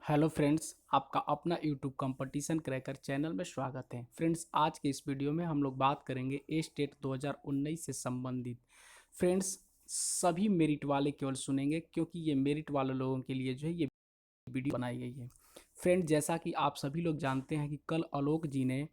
Hello friends, आपका अपना YouTube competition cracker channel में स्वागत है। फ्रेंड्स, आज के इस वीडियो में हम लोग बात करेंगे ए स्टेट 2019 से संबंधित। फ्रेंड्स, सभी मेरिट वाले केवल सुनेंगे क्योंकि ये मेरिट वाले लोगों के लिए जो है ये वीडियो बनाई गई है। फ्रेंड, जैसा कि आप सभी लोग जानते हैं कि कल आलोक जी ने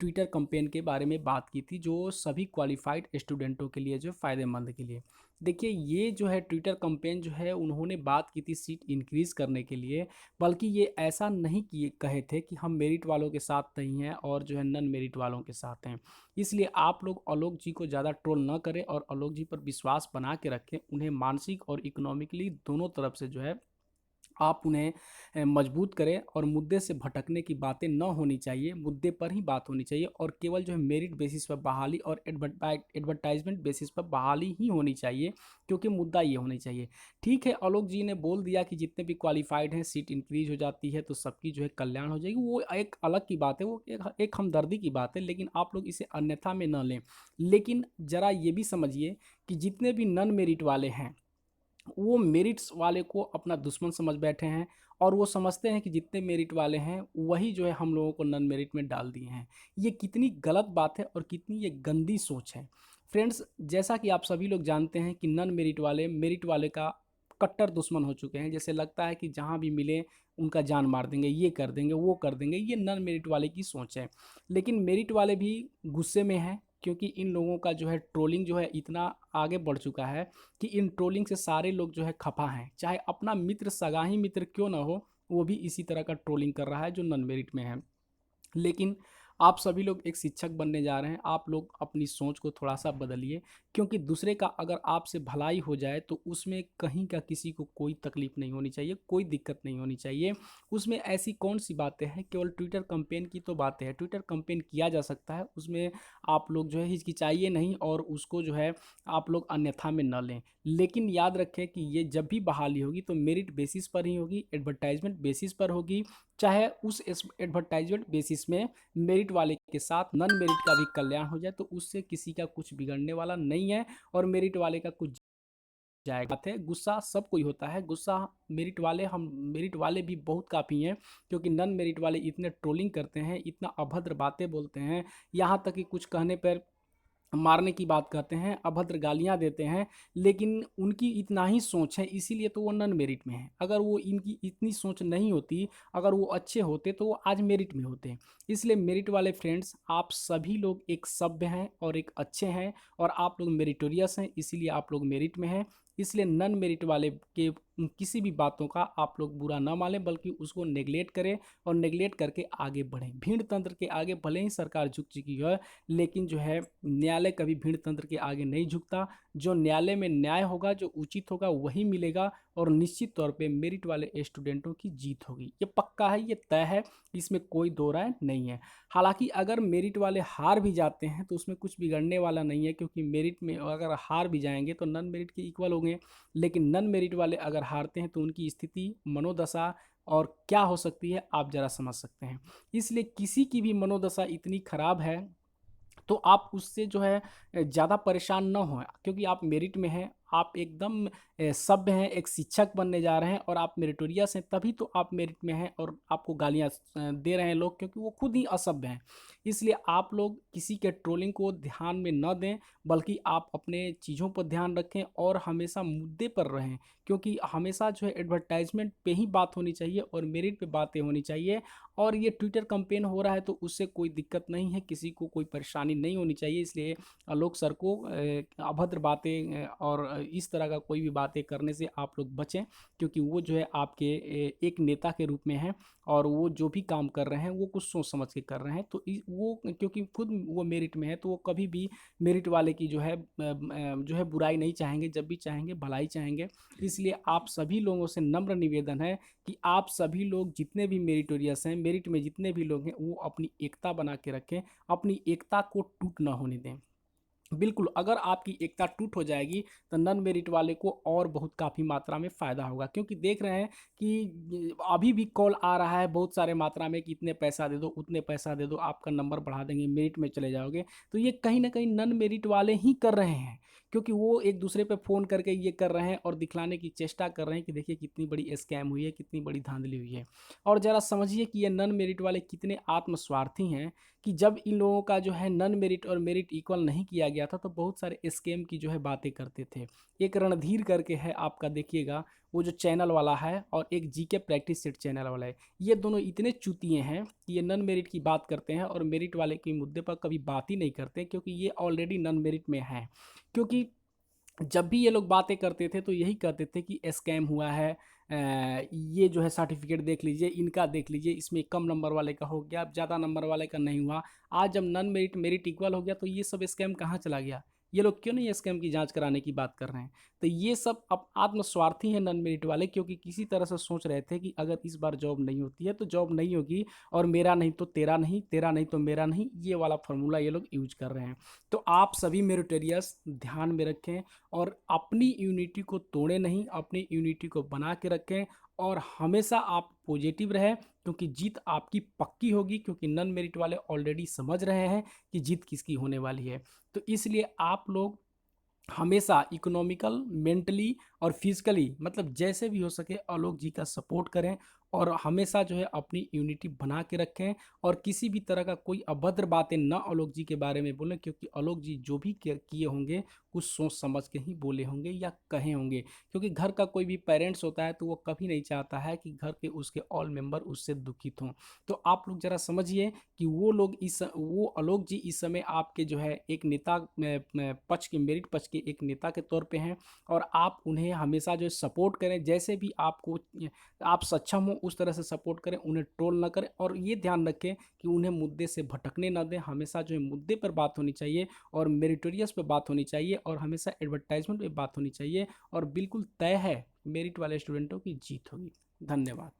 ट्विटर कैंपेन के बारे में बात की थी, जो सभी क्वालिफाइड स्टूडेंटों के लिए जो फ़ायदेमंद के लिए। देखिए, ये जो है ट्विटर कैंपेन जो है उन्होंने बात की थी सीट इंक्रीज़ करने के लिए, बल्कि ये ऐसा नहीं किए कहे थे कि हम मेरिट वालों के साथ नहीं हैं और जो है नन मेरिट वालों के साथ हैं। इसलिए आप लोग आलोक जी को ज़्यादा ट्रोल ना करें और आलोक जी पर विश्वास बना के रखें। उन्हें मानसिक और इकोनॉमिकली दोनों तरफ से जो है आप उन्हें मजबूत करें और मुद्दे से भटकने की बातें न होनी चाहिए, मुद्दे पर ही बात होनी चाहिए और केवल जो है मेरिट बेसिस पर बहाली और एडवर्टाइजमेंट बेसिस पर बहाली ही होनी चाहिए, क्योंकि मुद्दा ये होनी चाहिए। ठीक है, आलोक जी ने बोल दिया कि जितने भी क्वालिफाइड हैं सीट इंक्रीज हो जाती है तो सबकी जो है कल्याण हो जाएगी, वो एक अलग की बात है, वो एक हमदर्दी की बात है, लेकिन आप लोग इसे अन्यथा में न लें। लेकिन ज़रा ये भी समझिए कि जितने भी नन मेरिट वाले हैं वो मेरिट्स वाले को अपना दुश्मन समझ बैठे हैं और वो समझते हैं कि जितने मेरिट वाले हैं वही जो है हम लोगों को नन मेरिट में डाल दिए हैं। ये कितनी गलत बात है और कितनी ये गंदी सोच है। फ्रेंड्स, जैसा कि आप सभी लोग जानते हैं कि नन मेरिट वाले मेरिट वाले का कट्टर दुश्मन हो चुके हैं। जैसे लगता है कि जहाँ भी मिले उनका जान मार देंगे, ये कर देंगे, वो कर देंगे। ये नन मेरिट वाले की सोच है। लेकिन मेरिट वाले भी गुस्से में हैं, क्योंकि इन लोगों का जो है ट्रोलिंग जो है इतना आगे बढ़ चुका है कि इन ट्रोलिंग से सारे लोग जो है खफा हैं। चाहे अपना मित्र, सगा ही मित्र क्यों ना हो, वो भी इसी तरह का ट्रोलिंग कर रहा है जो नन मेरिट में है। लेकिन आप सभी लोग एक शिक्षक बनने जा रहे हैं, आप लोग अपनी सोच को थोड़ा-सा बदलिए, क्योंकि दूसरे का अगर आपसे भलाई हो जाए तो उसमें कहीं का किसी को कोई तकलीफ़ नहीं होनी चाहिए, कोई दिक्कत नहीं होनी चाहिए। उसमें ऐसी कौन-सी बातें हैं, केवल ट्विटर कैंपेन की तो बातें हैं। ट्विटर कैंपेन किया जा सकता है, उसमें आप लोग जो है हिचकिचाइए नहीं और उसको जो है आप लोग अन्यथा में न लें। लेकिन याद रखें कि ये जब भी बहाली होगी तो मेरिट बेसिस पर ही होगी, एडवर्टाइज़मेंट बेसिस पर होगी। चाहे उस एडवर्टाइजमेंट बेसिस में मेरिट वाले के साथ नन मेरिट का भी कल्याण हो जाए तो उससे किसी का कुछ बिगड़ने वाला नहीं है और मेरिट वाले का कुछ जाएगा। बात है, गुस्सा सब कोई होता है। गुस्सा मेरिट वाले भी बहुत काफ़ी हैं, क्योंकि नन मेरिट वाले इतने ट्रोलिंग करते हैं, इतना अभद्र बातें बोलते हैं, यहाँ तक कि कुछ कहने पर मारने की बात कहते हैं, अभद्र गालियाँ देते हैं। लेकिन उनकी इतना ही सोच है, इसीलिए तो वो नन मेरिट में है। अगर वो इनकी इतनी सोच नहीं होती, अगर वो अच्छे होते तो वो आज मेरिट में होते। इसलिए मेरिट वाले फ्रेंड्स, आप सभी लोग एक सभ्य हैं और एक अच्छे हैं और आप लोग मेरिटोरियस हैं, इसीलिए आप लोग मेरिट में हैं। इसलिए नन मेरिट वाले के किसी भी बातों का आप लोग बुरा ना मानें, बल्कि उसको नेगलेक्ट करें और नेगलेक्ट करके आगे बढ़ें। भीड़ तंत्र के आगे भले ही सरकार झुक चुकी है, लेकिन जो है न्यायालय कभी भीड़ तंत्र के आगे नहीं झुकता। जो न्यायालय में न्याय होगा, जो उचित होगा वही मिलेगा और निश्चित तौर पे मेरिट वाले स्टूडेंटों की जीत होगी। ये पक्का है, ये तय है, इसमें कोई दो राय नहीं है। हालांकि अगर मेरिट वाले हार भी जाते हैं तो उसमें कुछ बिगड़ने वाला नहीं है, क्योंकि मेरिट में अगर हार भी जाएंगे तो नन मेरिट के इक्वल होंगे। लेकिन नन मेरिट वाले अगर हारते हैं तो उनकी स्थिति, मनोदशा और क्या हो सकती है आप ज़रा समझ सकते हैं। इसलिए किसी की भी मनोदशा इतनी खराब है तो आप उससे जो है ज़्यादा परेशान ना हों, क्योंकि आप मेरिट में हैं, आप एकदम सभ्य हैं, एक शिक्षक बनने जा रहे हैं और आप मेरिटोरियस हैं, तभी तो आप मेरिट में हैं और आपको गालियाँ दे रहे हैं लोग, क्योंकि वो खुद ही असभ्य हैं। इसलिए आप लोग किसी के ट्रोलिंग को ध्यान में न दें, बल्कि आप अपने चीज़ों पर ध्यान रखें और हमेशा मुद्दे पर रहें, क्योंकि हमेशा जो है एडवर्टाइजमेंट पे ही बात होनी चाहिए और मेरिट पे बातें होनी चाहिए। और ये ट्विटर कैंपेन हो रहा है तो उससे कोई दिक्कत नहीं है, किसी को कोई परेशानी नहीं होनी चाहिए। इसलिए लोग सर को अभद्र बातें और इस तरह का कोई भी बातें करने से आप लोग बचें, क्योंकि वो जो है आपके एक नेता के रूप में हैं और वो जो भी काम कर रहे हैं वो कुछ सोच समझ के कर रहे हैं। तो वो क्योंकि खुद वो मेरिट में है तो वो कभी भी मेरिट वाले की जो है बुराई नहीं चाहेंगे, जब भी चाहेंगे भलाई चाहेंगे। इसलिए आप सभी लोगों से नम्र निवेदन है कि आप सभी लोग जितने भी मेरिटोरियस हैं, मेरिट में जितने भी लोग हैं, वो अपनी एकता बना के रखें, अपनी एकता को टूट ना होने दें। बिल्कुल, अगर आपकी एकता टूट हो जाएगी तो नन मेरिट वाले को और बहुत काफ़ी मात्रा में फ़ायदा होगा, क्योंकि देख रहे हैं कि अभी भी कॉल आ रहा है बहुत सारे मात्रा में कि इतने पैसा दे दो, उतने पैसा दे दो, आपका नंबर बढ़ा देंगे, मेरिट में चले जाओगे। तो ये कहीं न कहीं नन मेरिट वाले ही कर रहे हैं, क्योंकि वो एक दूसरे पे फ़ोन करके ये कर रहे हैं और दिखलाने की चेष्टा कर रहे हैं कि देखिए कितनी बड़ी स्कैम हुई है, कितनी बड़ी धांधली हुई है। और ज़रा समझिए कि ये नन मेरिट वाले कितने आत्मस्वार्थी हैं कि जब इन लोगों का जो है नन मेरिट और मेरिट इक्वल नहीं किया गया था तो बहुत सारे स्कैम की जो है बातें करते थे। एक रणधीर करके है आपका, देखिएगा वो जो चैनल वाला है, और एक जीके प्रैक्टिस सेट चैनल वाला है, ये दोनों इतने चूतिए हैं कि ये नन मेरिट की बात करते हैं और मेरिट वाले के मुद्दे पर कभी बात ही नहीं करते, क्योंकि ये ऑलरेडी नन मेरिट में हैं। क्योंकि जब भी ये लोग बातें करते थे तो यही कहते थे कि स्कैम हुआ है, ये जो है सर्टिफिकेट देख लीजिए, इनका देख लीजिए, इसमें कम नंबर वाले का हो गया, ज़्यादा नंबर वाले का नहीं हुआ। आज जब नन मेरिट मेरिट इक्वल हो गया तो ये सब स्कैम कहाँ चला गया? ये लोग क्यों नहीं स्कैम की जांच कराने की बात कर रहे हैं? तो ये सब अब आत्मस्वार्थी हैं नन मेरिट वाले, क्योंकि किसी तरह से सोच रहे थे कि अगर इस बार जॉब नहीं होती है तो जॉब नहीं होगी, और मेरा नहीं तो तेरा नहीं, तेरा नहीं तो मेरा नहीं, ये वाला फॉर्मूला ये लोग यूज कर रहे हैं। तो आप सभी मेरिटोरियस ध्यान में रखें और अपनी यूनिटी को तोड़ें नहीं, अपनी यूनिटी को बना के रखें, और हमेशा आप पॉजिटिव रहें, क्योंकि जीत आपकी पक्की होगी, क्योंकि नन मेरिट वाले ऑलरेडी समझ रहे हैं कि जीत किसकी होने वाली है। तो इसलिए आप लोग हमेशा इकोनॉमिकल, मेंटली और फिजिकली, मतलब जैसे भी हो सके आलोक जी का सपोर्ट करें, और हमेशा जो है अपनी यूनिटी बना के रखें, और किसी भी तरह का कोई अभद्र बातें ना आलोक जी के बारे में बोलें, क्योंकि आलोक जी जो भी किए होंगे कुछ सोच समझ के ही बोले होंगे या कहे होंगे। क्योंकि घर का कोई भी पेरेंट्स होता है तो वो कभी नहीं चाहता है कि घर के उसके ऑल मेंबर उससे दुखित हों। तो आप लोग ज़रा समझिए कि वो आलोक जी इस समय आपके जो है एक नेता पक्ष के, मेरिट पक्ष के एक नेता के तौर पे हैं, और आप उन्हें हमेशा जो है सपोर्ट करें, जैसे भी आपको आप सक्षम हो उस तरह से सपोर्ट करें, उन्हें ट्रोल ना करें, और ये ध्यान रखें कि उन्हें मुद्दे से भटकने ना दें। हमेशा जो है मुद्दे पर बात होनी चाहिए, और मेरिटोरियस पे बात होनी चाहिए, और हमेशा एडवर्टाइजमेंट पे बात होनी चाहिए, और बिल्कुल तय है मेरिट वाले स्टूडेंटों की जीत होगी। धन्यवाद।